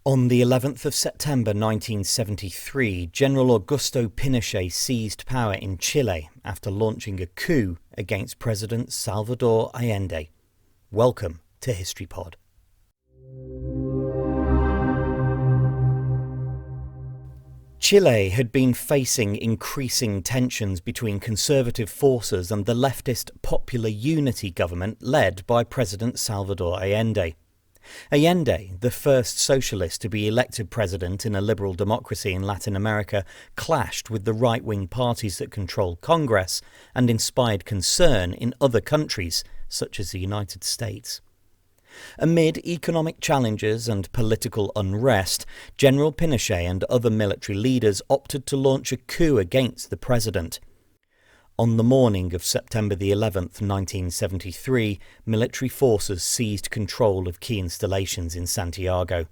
On the 11th of September 1973, General Augusto Pinochet seized power in Chile after launching a coup against President Salvador Allende. Welcome to HistoryPod. Chile had been facing increasing tensions between conservative forces and the leftist Popular Unity government led by President Salvador Allende. Allende, the first socialist to be elected president in a liberal democracy in Latin America, clashed with the right-wing parties that controlled Congress and inspired concern in other countries, such as the United States. Amid economic challenges and political unrest, General Pinochet and other military leaders opted to launch a coup against the president. On the morning of September the 11th, 1973, military forces seized control of key installations in Santiago.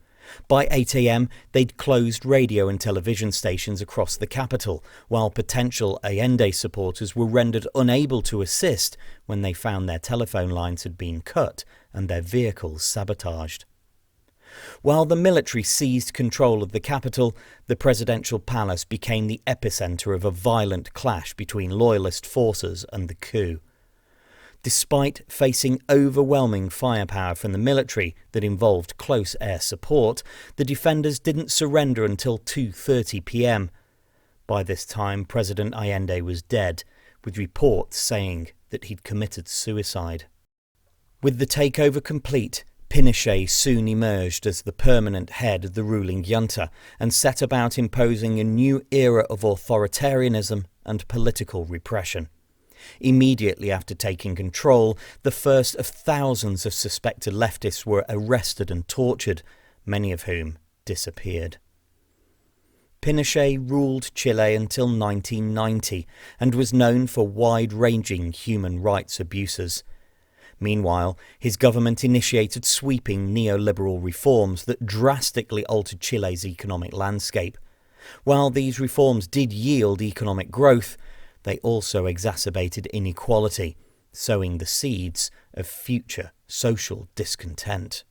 By 8 a.m, they'd closed radio and television stations across the capital, while potential Allende supporters were rendered unable to assist when they found their telephone lines had been cut and their vehicles sabotaged. While the military seized control of the capital, the presidential palace became the epicenter of a violent clash between loyalist forces and the coup. Despite facing overwhelming firepower from the military that involved close air support, the defenders didn't surrender until 2:30 p.m. By this time, President Allende was dead, with reports saying that he'd committed suicide. With the takeover complete, Pinochet soon emerged as the permanent head of the ruling junta and set about imposing a new era of authoritarianism and political repression. Immediately after taking control, the first of thousands of suspected leftists were arrested and tortured, many of whom disappeared. Pinochet ruled Chile until 1990 and was known for wide-ranging human rights abuses. Meanwhile, his government initiated sweeping neoliberal reforms that drastically altered Chile's economic landscape. While these reforms did yield economic growth, they also exacerbated inequality, sowing the seeds of future social discontent.